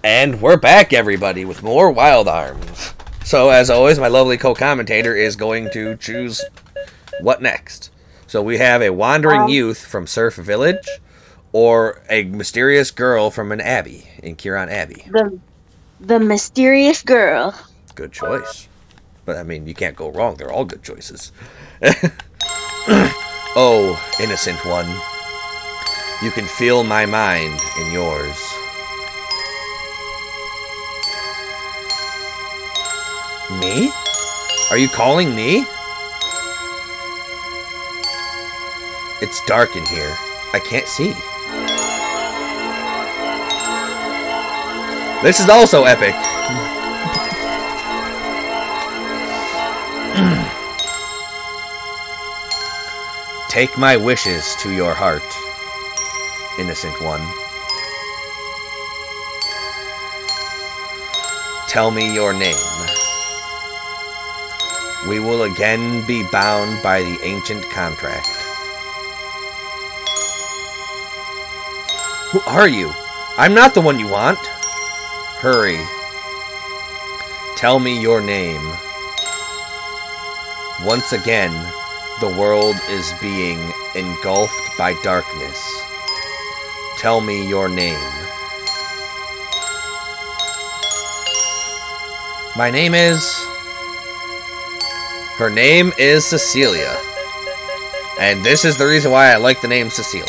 And we're back, everybody, with more Wild Arms. So, as always, my lovely co-commentator is going to choose what next. So we have a wandering youth from Surf Village, or a mysterious girl from an abbey in Kiran Abbey. The mysterious girl. Good choice. But, I mean, you can't go wrong. They're all good choices. Oh, innocent one. You can feel my mind in yours. Me? Are you calling me? It's dark in here. I can't see. This is also epic. Take my wishes to your heart, innocent one. Tell me your name. We will again be bound by the ancient contract. Who are you? I'm not the one you want. Hurry. Tell me your name. Once again, the world is being engulfed by darkness. Tell me your name. My name is... Her name is Cecilia. And this is the reason why I like the name Cecilia.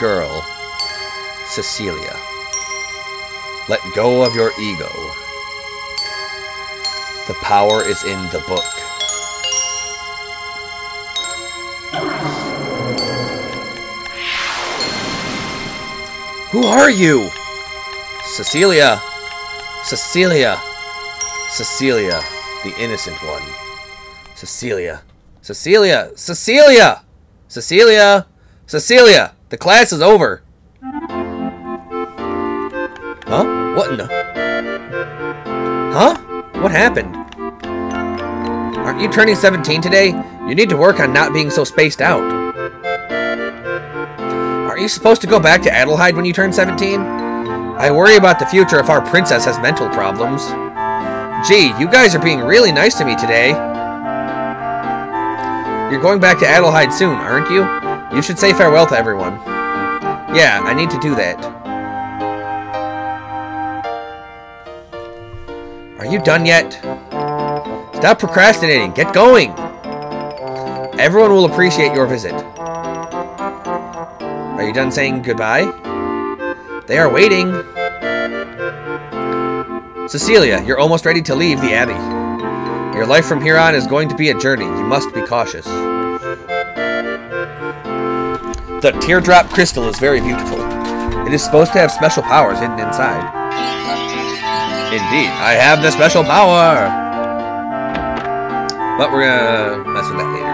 Girl. Cecilia. Let go of your ego. The power is in the book. Who are you? Cecilia. Cecilia. Cecilia, the innocent one. Cecilia. Cecilia. Cecilia. Cecilia. Cecilia. The class is over. Huh? What in the... Huh? What happened? Aren't you turning 17 today? You need to work on not being so spaced out. Aren't you supposed to go back to Adelheid when you turn 17? I worry about the future if our princess has mental problems. Gee, you guys are being really nice to me today. You're going back to Adelheid soon, aren't you? You should say farewell to everyone. Yeah, I need to do that. Are you done yet? Stop procrastinating. Get going. Everyone will appreciate your visit. Are you done saying goodbye? They are waiting. Cecilia, you're almost ready to leave the Abbey. Your life from here on is going to be a journey. You must be cautious. The teardrop crystal is very beautiful. It is supposed to have special powers hidden inside. Indeed, I have the special power! But we're gonna mess with that later.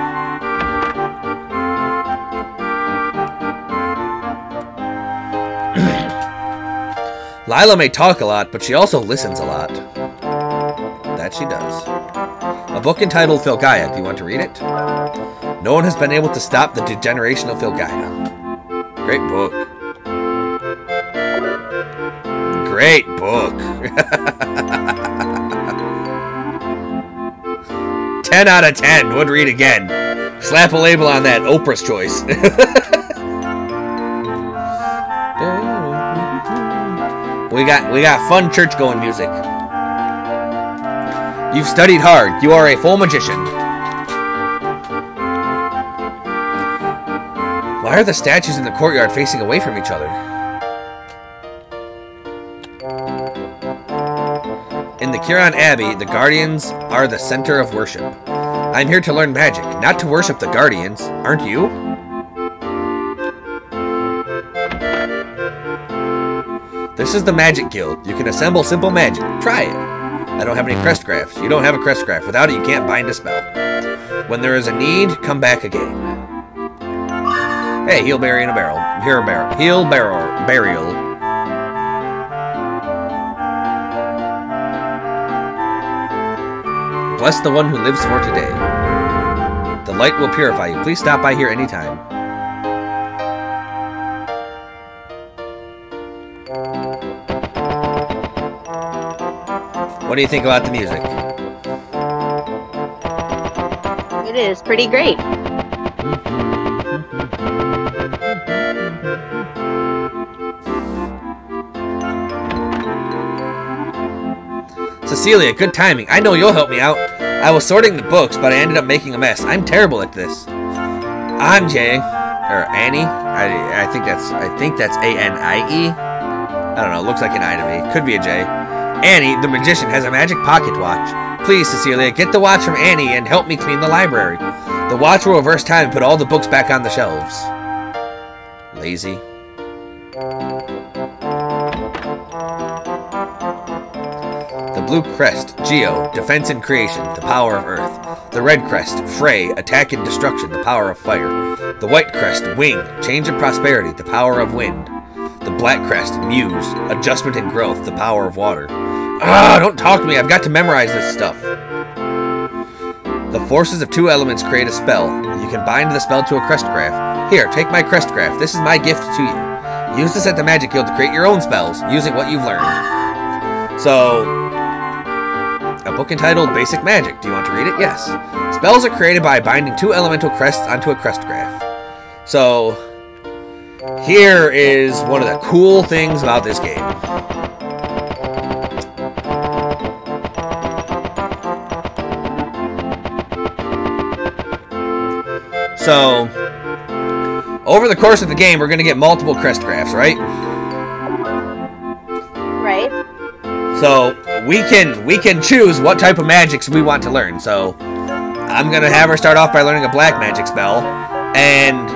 Lila may talk a lot, but she also listens a lot. That she does. A book entitled Filgaia. Do you want to read it? No one has been able to stop the degeneration of Filgaia. Great book. Great book. 10 out of 10. Would read again. Slap a label on that. Oprah's choice. We got fun church-going music. You've studied hard. You are a full magician. Why are the statues in the courtyard facing away from each other? In the Kiran Abbey, the Guardians are the center of worship. I'm here to learn magic, not to worship the Guardians. Aren't you? This is the Magic Guild. You can assemble simple magic. Try it. I don't have any crest grafts. You don't have a crest graft. Without it, you can't bind a spell. When there is a need, come back again. Hey, heal berry in a barrel. Heal burial. Bless the one who lives for today. The light will purify you. Please stop by here anytime. What do you think about the music? It is pretty great. Cecilia, good timing. I know you'll help me out. I was sorting the books, but I ended up making a mess. I'm terrible at this. I'm Jay, or Annie. I think that's A-N-I-E. I don't know. Looks like an I to me. Could be a J. Annie, the magician, has a magic pocket watch. Please, Cecilia, get the watch from Annie and help me clean the library. The watch will reverse time and put all the books back on the shelves. Lazy. The blue crest, Geo, defense and creation, the power of earth. The red crest, Frey, attack and destruction, the power of fire. The white crest, Wing, change and prosperity, the power of wind. The black crest, Muse, adjustment and growth, the power of water. Ah, don't talk to me, I've got to memorize this stuff. The forces of two elements create a spell. You can bind the spell to a crest graph. Here, take my crest graph, this is my gift to you. Use this at the Magic Guild to create your own spells, using what you've learned. So, a book entitled Basic Magic. Do you want to read it? Yes. Spells are created by binding two elemental crests onto a crest graph. So, here is one of the cool things about this game. So, over the course of the game, we're going to get multiple crest graphs, right? Right. So we can choose what type of magics we want to learn. So I'm gonna have her start off by learning a black magic spell, and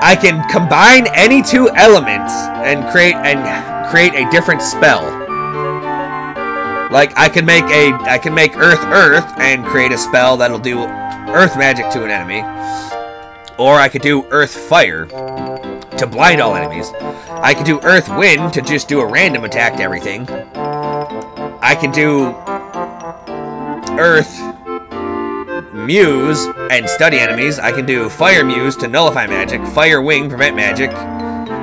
I can combine any two elements and create a different spell. Like I can make earth and create a spell that'll do earth magic to an enemy, or I could do earth fire to blind all enemies. I could do earth wind to just do a random attack to everything. I can do Earth Muse and study enemies. I can do Fire Muse to nullify magic. Fire Wing, prevent magic.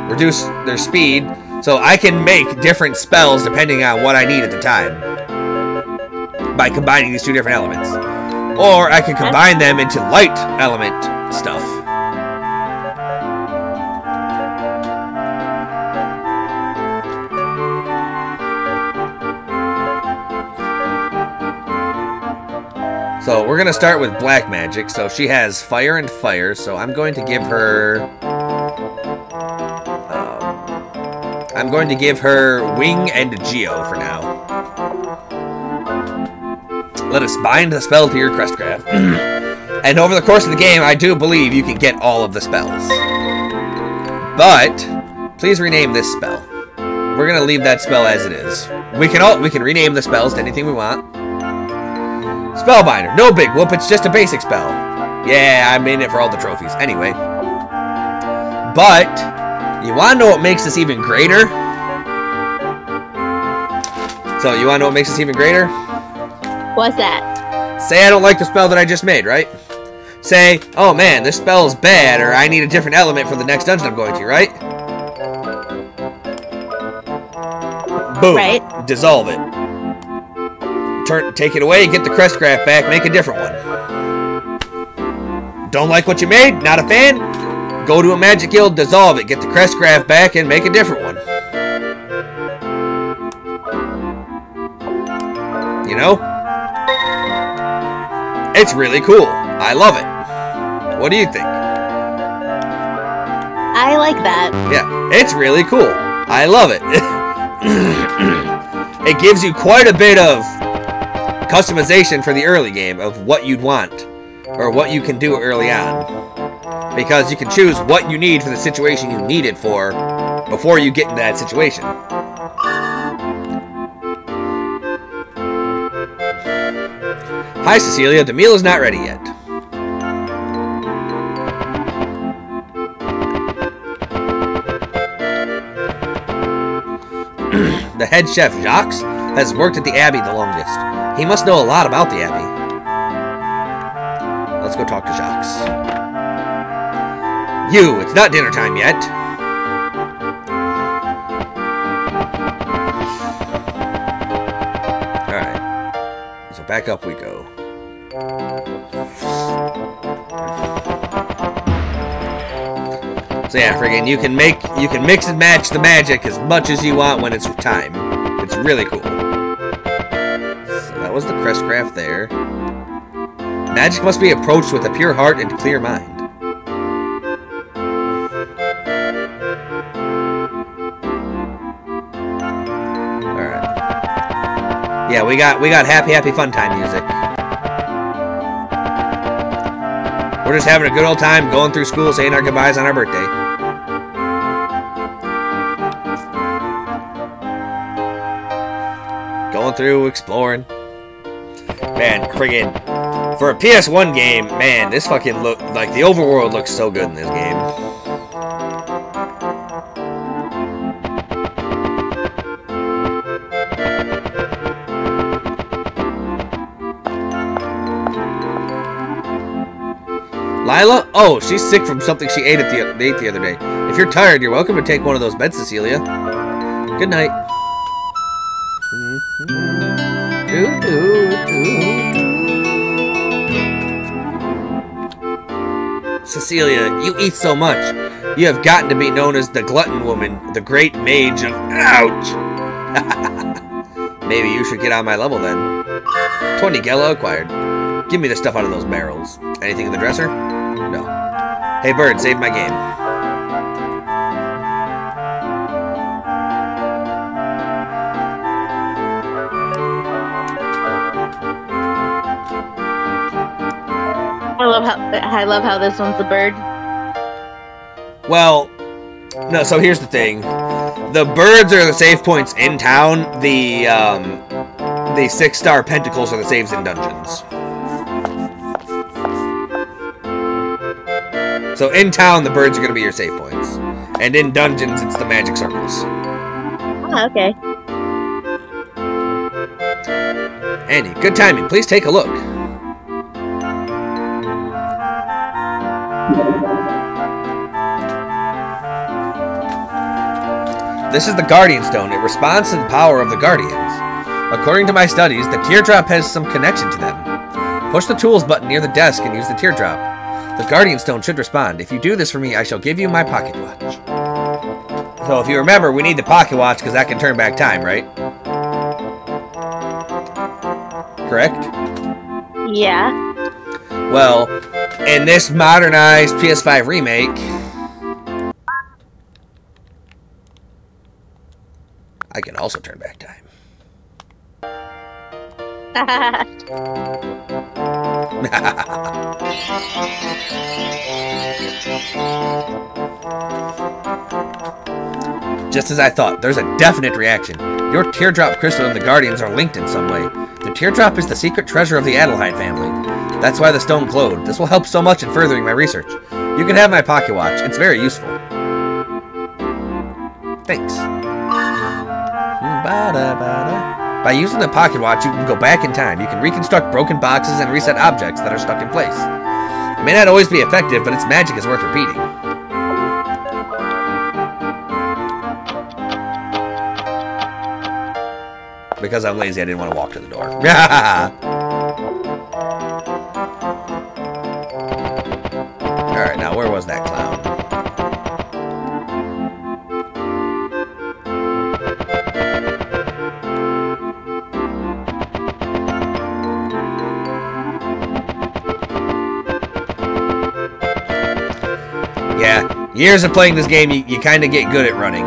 Reduce their speed. So I can make different spells depending on what I need at the time by combining these two different elements. Or I can combine them into light element stuff. So we're gonna start with black magic. So she has fire and fire. So I'm going to give her. Wing and Geo for now. Let us bind the spell to your crest graph. And over the course of the game, I do believe you can get all of the spells. But please rename this spell. We're gonna leave that spell as it is. We can rename the spells to anything we want. Spellbinder, no big whoop, it's just a basic spell. Yeah, I'm in it for all the trophies. Anyway. But, you wanna know what makes this even greater? So, you wanna know what makes this even greater? What's that? Say I don't like the spell that I just made, right? Say, oh man, this spell is bad, or I need a different element for the next dungeon I'm going to, right? Boom. Right. Dissolve it. Take it away, get the crest graph back, make a different one. Don't like what you made? Not a fan? Go to a Magic Guild, dissolve it, get the crest graph back, and make a different one. You know? It's really cool. I love it. What do you think? I like that. Yeah, it's really cool. I love it. It gives you quite a bit of customization for the early game of what you'd want or what you can do early on, because you can choose what you need for the situation you need it for before you get into that situation. Hi Cecilia, the meal is not ready yet. The head chef, Jacques, has worked at the Abbey the longest. He must know a lot about the Abbey. Let's go talk to Jacques. You, it's not dinner time yet. Alright. So back up we go. So yeah, friggin' you can mix and match the magic as much as you want when it's time. It's really cool. So that was the crest graph there. Magic must be approached with a pure heart and clear mind. Alright. Yeah, we got happy fun time music. We're just having a good old time going through school saying our goodbyes on our birthday. Going through, exploring. Man, friggin'. For a PS1 game, man, this fucking look like the overworld looks so good in this game. Lila? Oh, she's sick from something she ate the other day. If you're tired, you're welcome to take one of those beds, Cecilia. Good night. Cecilia, you eat so much. You have gotten to be known as the Glutton Woman, the great mage of... Ouch! Maybe you should get on my level then. 20 Gela acquired. Give me the stuff out of those barrels. Anything in the dresser? No. Hey, bird, save my game. I love how this one's a bird. Well, no, so here's the thing. The birds are the save points in town. The 6-star pentacles are the saves in dungeons. So in town, the birds are going to be your save points. And in dungeons, it's the magic circles. Oh, okay. Annie, good timing. Please take a look. This is the Guardian Stone. It responds to the power of the Guardians. According to my studies, the teardrop has some connection to them. Push the tools button near the desk and use the teardrop. The Guardian Stone should respond. If you do this for me, I shall give you my pocket watch. So if you remember, we need the pocket watch because that can turn back time, right? Correct? Yeah. Well, in this modernized PS5 remake, I can also turn back time. Just as I thought, there's a definite reaction. Your teardrop crystal and the Guardians are linked in some way. The teardrop is the secret treasure of the Adelheid family. That's why the stone glowed. This will help so much in furthering my research. You can have my pocket watch. It's very useful. Thanks. By using the pocket watch, you can go back in time. You can reconstruct broken boxes and reset objects that are stuck in place. It may not always be effective, but its magic is worth repeating. Because I'm lazy, I didn't want to walk to the door. Alright, now where was that clown? Yeah, years of playing this game, you kind of get good at running.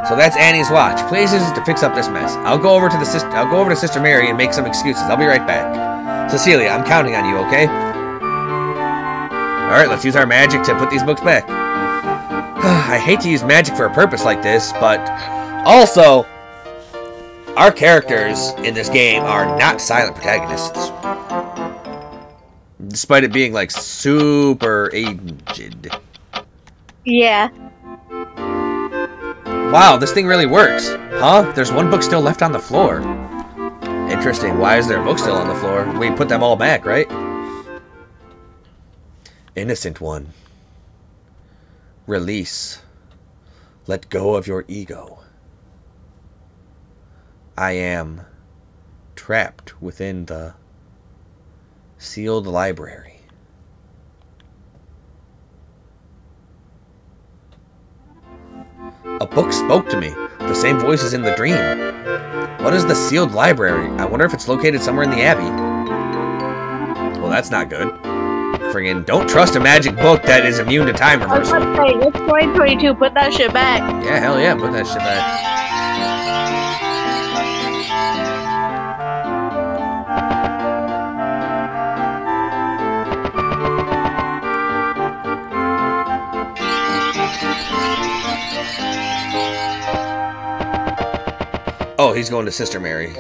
So that's Annie's watch. Please use it to fix up this mess. I'll go over to Sister Mary and make some excuses. I'll be right back. Cecilia, I'm counting on you, okay? Alright, let's use our magic to put these books back. I hate to use magic for a purpose like this, but also, our characters in this game are not silent protagonists. Despite it being, like, super aged. Yeah. Wow, this thing really works. Huh? There's one book still left on the floor. Interesting. Why is there a book still on the floor? We put them all back, right? Innocent one. Release. Let go of your ego. I am trapped within the sealed library. A book spoke to me. The same voice as in the dream. What is the sealed library? I wonder if it's located somewhere in the Abbey. Well, that's not good. Friggin' don't trust a magic book that is immune to time reversal. It's 2022. Put that shit back. Yeah, hell yeah, put that shit back. Oh, he's going to Sister Mary.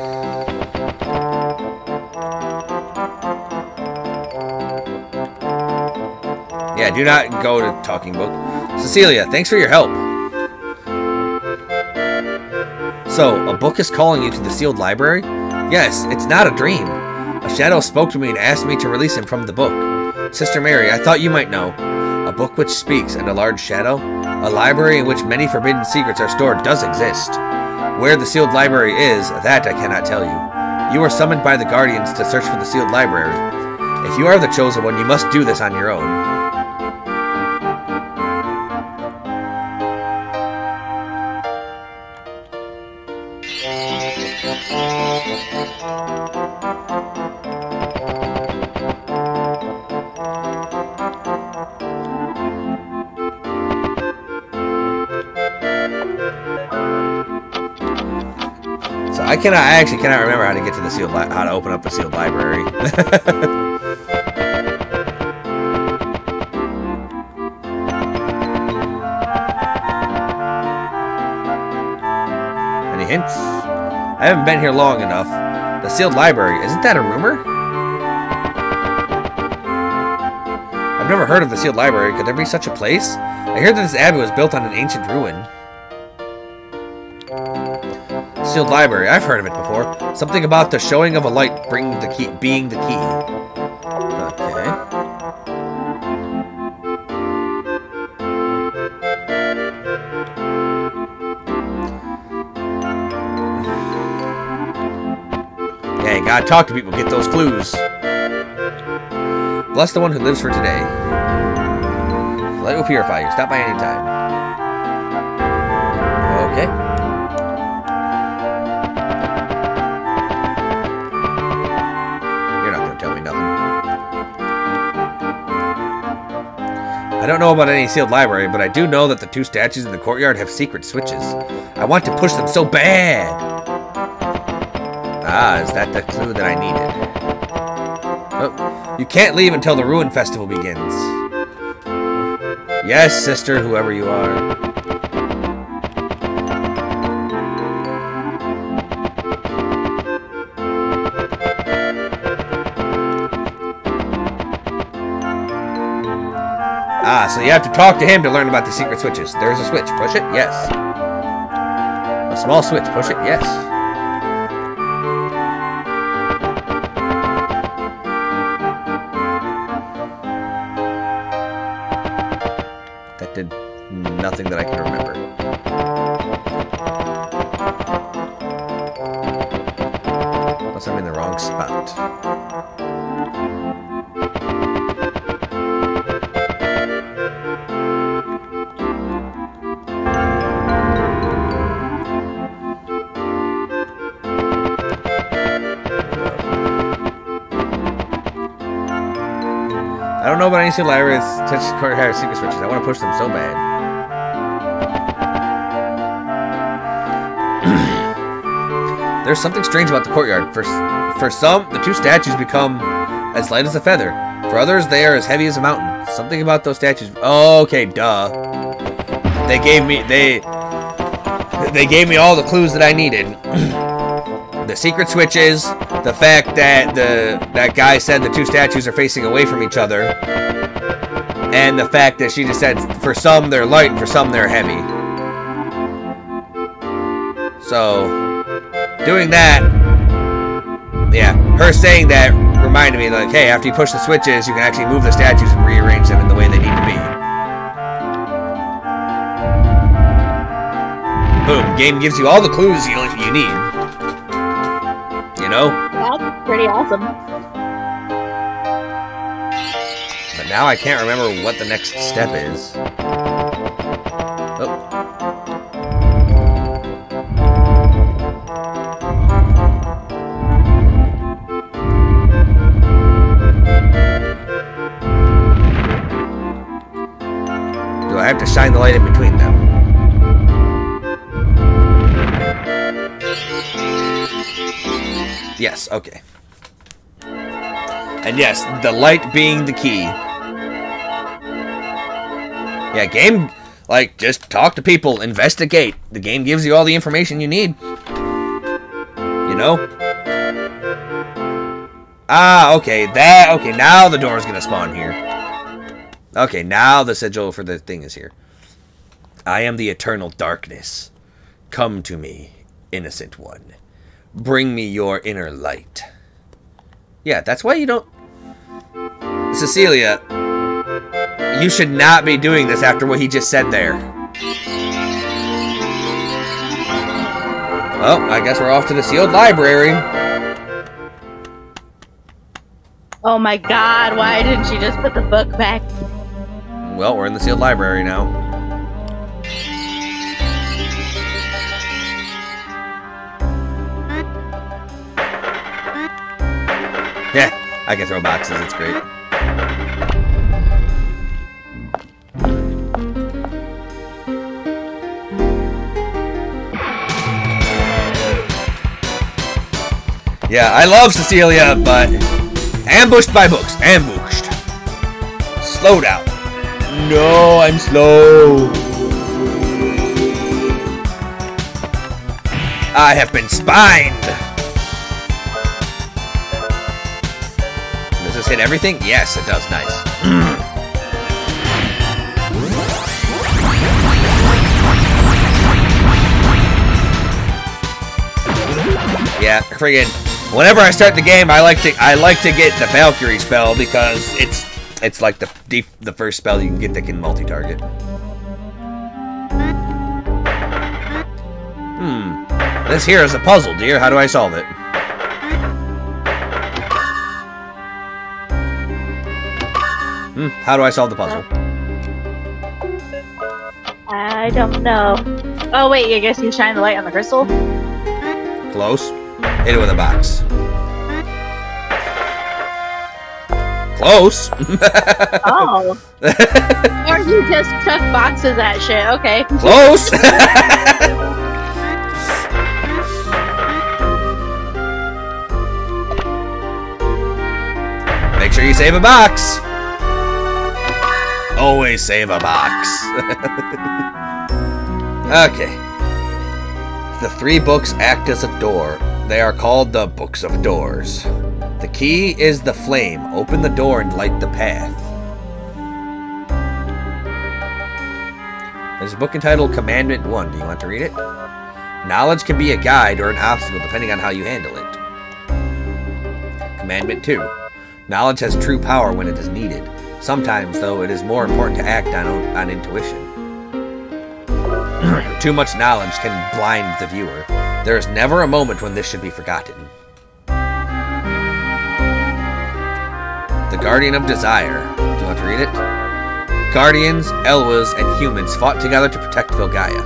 Yeah, do not go to Talking Book. Cecilia, thanks for your help. So, a book is calling you to the sealed library? Yes, it's not a dream. A shadow spoke to me and asked me to release him from the book. Sister Mary, I thought you might know. A book which speaks and a large shadow? A library in which many forbidden secrets are stored does exist. Where the sealed library is, that I cannot tell you. You are summoned by the Guardians to search for the sealed library. If you are the chosen one, you must do this on your own. I actually cannot remember how to get to the sealed how to open up the sealed library. Any hints? I haven't been here long enough. The sealed library, isn't that a rumor? I've never heard of the sealed library. Could there be such a place? I hear that this abbey was built on an ancient ruin. Sealed library. I've heard of it before. Something about the showing of a light being the key. Okay. Yeah, you gotta talk to people, get those clues. Bless the one who lives for today. The light will purify you. Stop by any time. Okay. I don't know about any sealed library, but I do know that the two statues in the courtyard have secret switches. I want to push them so bad! Ah, is that the clue that I needed? Oh, you can't leave until the Ruin Festival begins. Yes, sister, whoever you are. Ah, so you have to talk to him to learn about the secret switches. There's a switch. Push it? Yes. A small switch. Push it? Yes. That did nothing that I can remember. Unless I'm in the wrong spot. I don't know about any sealed libraries touch courtyard secret switches. I want to push them so bad. There's something strange about the courtyard. For some, the two statues become as light as a feather. For others, they are as heavy as a mountain. Something about those statues. Oh, okay, duh. They gave me all the clues that I needed. The secret switches, the fact that that guy said the two statues are facing away from each other, and the fact that she just said for some they're light and for some they're heavy. So, doing that, yeah, her saying that reminded me, like, hey, after you push the switches, you can actually move the statues and rearrange them in the way they need to be. Boom. Game gives you all the clues you need. You know? That's pretty awesome. But now I can't remember what the next step is. Oh. Do I have to shine the light in between them? Yes, okay. And yes, the light being the key. Yeah, game, like, just talk to people, investigate. The game gives you all the information you need. You know? Ah, okay, okay, now the door's gonna spawn here. Okay, now the sigil for the thing is here. I am the eternal darkness. Come to me, innocent one. Bring me your inner light. Yeah, that's why you don't... Cecilia, you should not be doing this after what he just said there. Well, I guess we're off to the sealed library. Oh my god, why didn't she just put the book back? Well, we're in the sealed library now. Yeah, I can throw boxes, it's great. Yeah, I love Cecilia, but ambushed by books. Ambushed. Slow down. No, I'm slow. I have been spined. Does this hit everything? Yes, it does. Nice. Yeah, friggin'. Whenever I start the game, I like to get the Valkyrie spell because it's like the first spell you can get that can multi-target. This here is a puzzle, dear. How do I solve it? How do I solve the puzzle? I don't know. Oh wait, I guess you shine the light on the crystal? Close. Hit it with a box. Close. Oh. Or you just took boxes at shit. Okay. Close. Make sure you save a box. Always save a box. Okay. The 3 books act as a door. They are called the Books of Doors. The key is the flame. Open the door and light the path. There's a book entitled Commandment 1. Do you want to read it? Knowledge can be a guide or an obstacle depending on how you handle it. Commandment 2. Knowledge has true power when it is needed. Sometimes, though, it is more important to act on intuition. Too much knowledge can blind the viewer. There is never a moment when this should be forgotten. The Guardian of Desire. Do you want to read it? Guardians, Elwas, and humans fought together to protect Filgaia.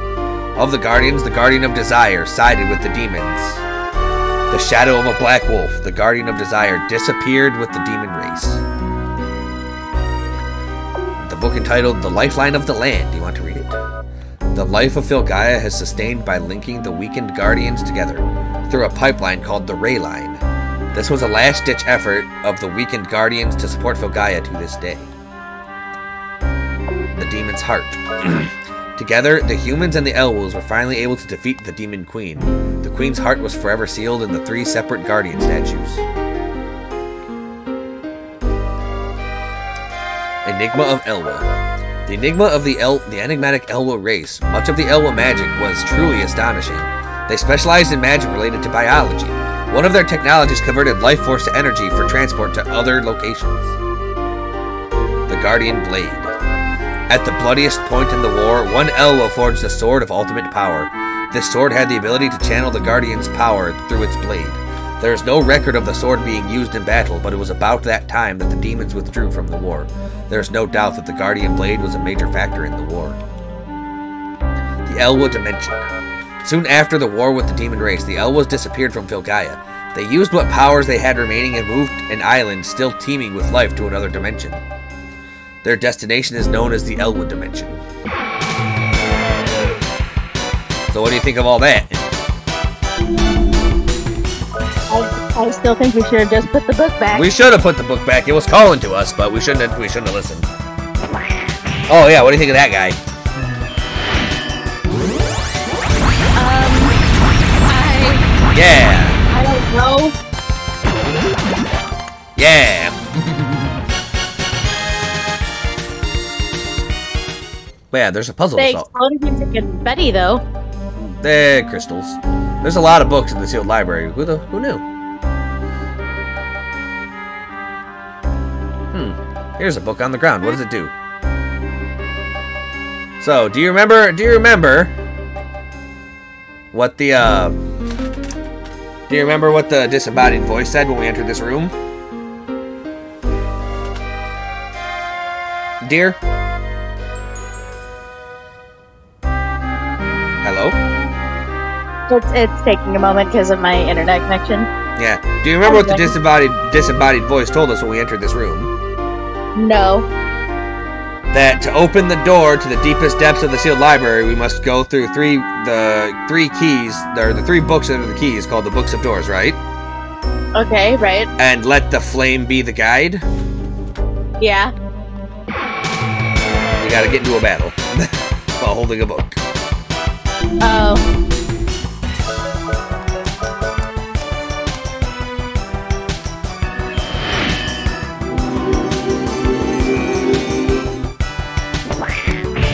Of the Guardians, the Guardian of Desire sided with the demons. The shadow of a black wolf, the Guardian of Desire, disappeared with the demon race. The book entitled The Lifeline of the Land. Do you want to read it? The life of Filgaia is sustained by linking the weakened Guardians together through a pipeline called the Ray Line. This was a last-ditch effort of the weakened Guardians to support Filgaia to this day. The Demon's Heart. Together, the humans and the Elwos were finally able to defeat the Demon Queen. The Queen's heart was forever sealed in the 3 separate Guardian statues. Enigma of Elwa. The enigma of the enigmatic Elwa race. Much of the Elwa magic was truly astonishing. They specialized in magic related to biology. One of their technologies converted life force to energy for transport to other locations. The Guardian Blade. At the bloodiest point in the war, one Elwa forged the Sword of Ultimate Power. This sword had the ability to channel the Guardian's power through its blade. There is no record of the sword being used in battle, but it was about that time that the demons withdrew from the war. There is no doubt that the Guardian Blade was a major factor in the war. The Elwa Dimension. Soon after the war with the demon race, the Elwas disappeared from Filgaia. They used what powers they had remaining and moved an island still teeming with life to another dimension. Their destination is known as the Elwa Dimension. So what do you think of all that? I still think we should have just put the book back. We should have put the book back. It was calling to us, but we shouldn't have listened. Oh yeah, what do you think of that guy? I don't know. Yeah. But yeah, there's a puzzle They to solve. exploded into confetti, though. Crystals. There's a lot of books in the sealed library. Who knew? Here's a book on the ground. What does it do? So, do you remember what the disembodied voice said when we entered this room? Dear? Hello? It's taking a moment because of my internet connection. Yeah. Do you remember what the disembodied voice told us when we entered this room? No. That to open the door to the deepest depths of the sealed library, we must go through the three keys, or the 3 books that are the keys, called the Books of Doors, right? Okay, right. And let the flame be the guide. Yeah. You gotta get into a battle while holding a book. Oh.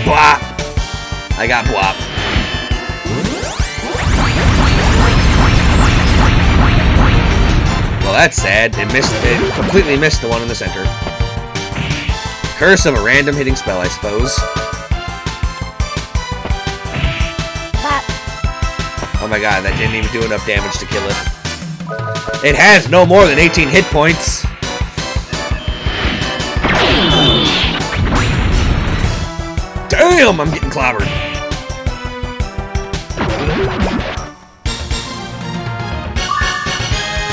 Bwop! I got Bwop. Well, that's sad. It completely missed the one in the center. Curse of a random hitting spell, I suppose. Oh my god, that didn't even do enough damage to kill it. It has no more than 18 hit points. Damn, I'm getting clobbered.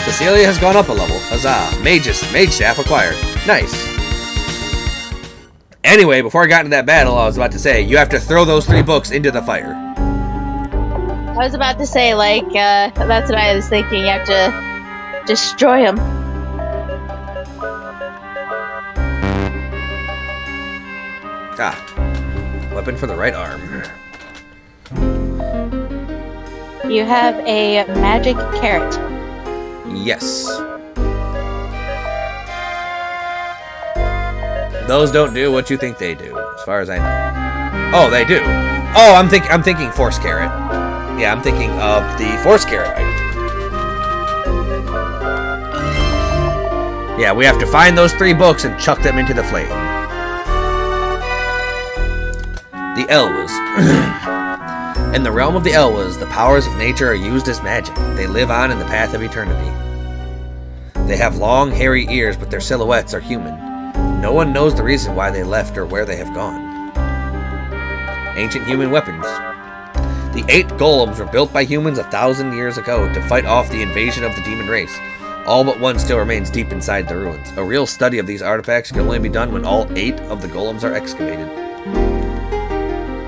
Cecilia has gone up a level. Huzzah. Mage staff acquired. Nice. Anyway, before I got into that battle, I was about to say, you have to throw those 3 books into the fire. I was about to say, like, that's what I was thinking. You have to destroy them. Ah. Weapon for the right arm. You have a magic carrot. Yes. Those don't do what you think they do, as far as I know. Oh, they do. Oh, I'm thinking Force Carrot. Yeah, I'm thinking of the Force Carrot item. Yeah, we have to find those 3 books and chuck them into the flame. The Elwas. In the realm of the Elwas, the powers of nature are used as magic. They live on in the path of eternity. They have long, hairy ears, but their silhouettes are human. No one knows the reason why they left or where they have gone. Ancient human weapons. The 8 golems were built by humans 1,000 years ago to fight off the invasion of the demon race. All but one still remains deep inside the ruins. A real study of these artifacts can only be done when all 8 of the golems are excavated.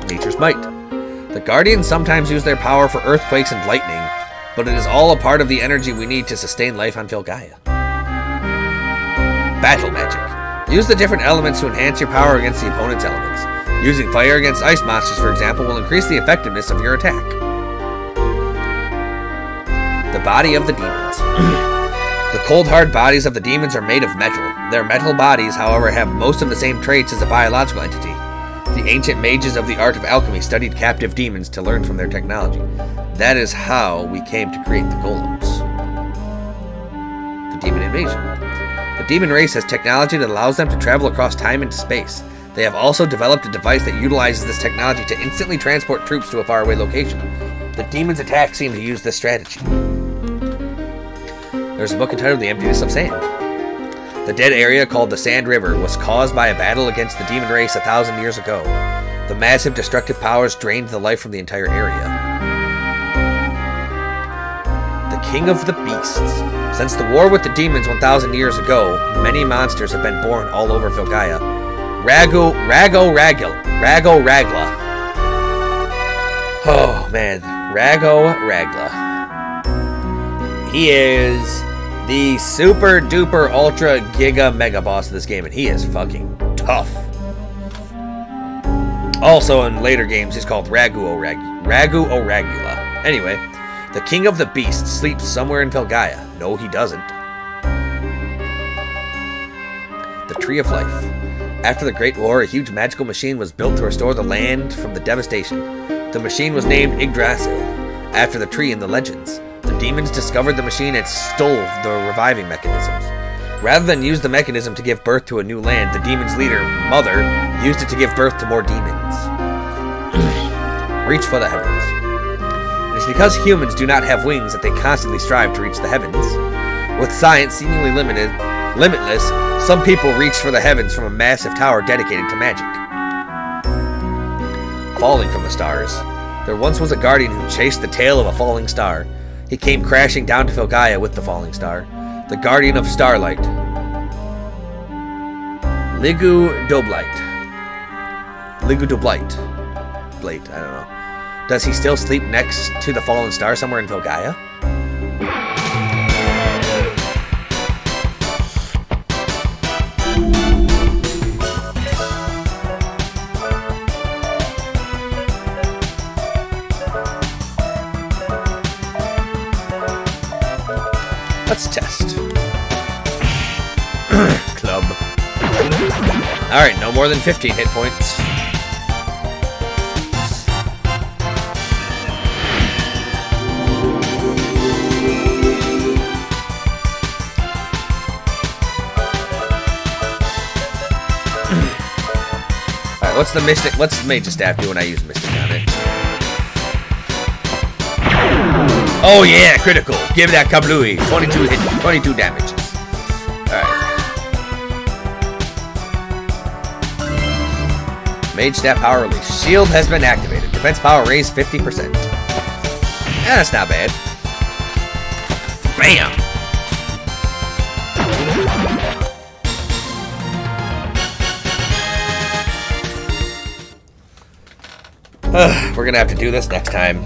Nature's might. The Guardians sometimes use their power for earthquakes and lightning, but it is all a part of the energy we need to sustain life on Filgaia. Battle magic. Use the different elements to enhance your power against the opponent's elements. Using fire against ice monsters, for example, will increase the effectiveness of your attack. The body of the demons. The cold, hard bodies of the demons are made of metal. Their metal bodies, however, have most of the same traits as a biological entity. The ancient mages of the art of alchemy studied captive demons to learn from their technology. That is how we came to create the golems. invasion. The demon race has technology that allows them to travel across time and space. They have also developed a device that utilizes this technology to instantly transport troops to a faraway location. The demons' attacks seem to use this strategy. There's a book entitled The Emptiness of Sand. The dead area called the Sand River was caused by a battle against the demon race 1,000 years ago. The massive destructive powers drained the life from the entire area. The King of the Beasts. Since the war with the demons 1,000 years ago, many monsters have been born all over Filgaia. Rago Ragla. Oh man, Rago Ragla. He is the super duper ultra giga mega boss of this game, and he is fucking tough. Also in later games, he's called Ragu O'Ragula. Anyway, the King of the Beasts sleeps somewhere in Filgaia. No, he doesn't. The Tree of Life. After the Great War, a huge magical machine was built to restore the land from the devastation. The machine was named Yggdrasil, after the tree in the legends. The demons discovered the machine and stole the reviving mechanisms. Rather than use the mechanism to give birth to a new land, the demon's leader, Mother, used it to give birth to more demons. Reach for the heavens. It is because humans do not have wings that they constantly strive to reach the heavens. With science seemingly limitless, some people reach for the heavens from a massive tower dedicated to magic. Falling from the stars. There once was a guardian who chased the tail of a falling star. He came crashing down to Filgaia with the falling star. The guardian of starlight. Ligu Doblight. Blade, I don't know. Does he still sleep next to the fallen star somewhere in Filgaia? Let's test. Club. Alright, no more than 15 hit points. Alright, what's the Mystic? What's the Major Staff do when I use Mystic on it? Oh yeah, critical. Give that kablooey. 22 hit, 22 damages. Alright. Mage Staff power release. Shield has been activated. Defense power raised 50%. Yeah, that's not bad. Bam! We're gonna have to do this next time.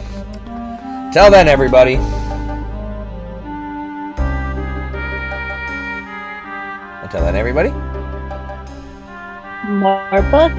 Till then, everybody. Until then, everybody. More books.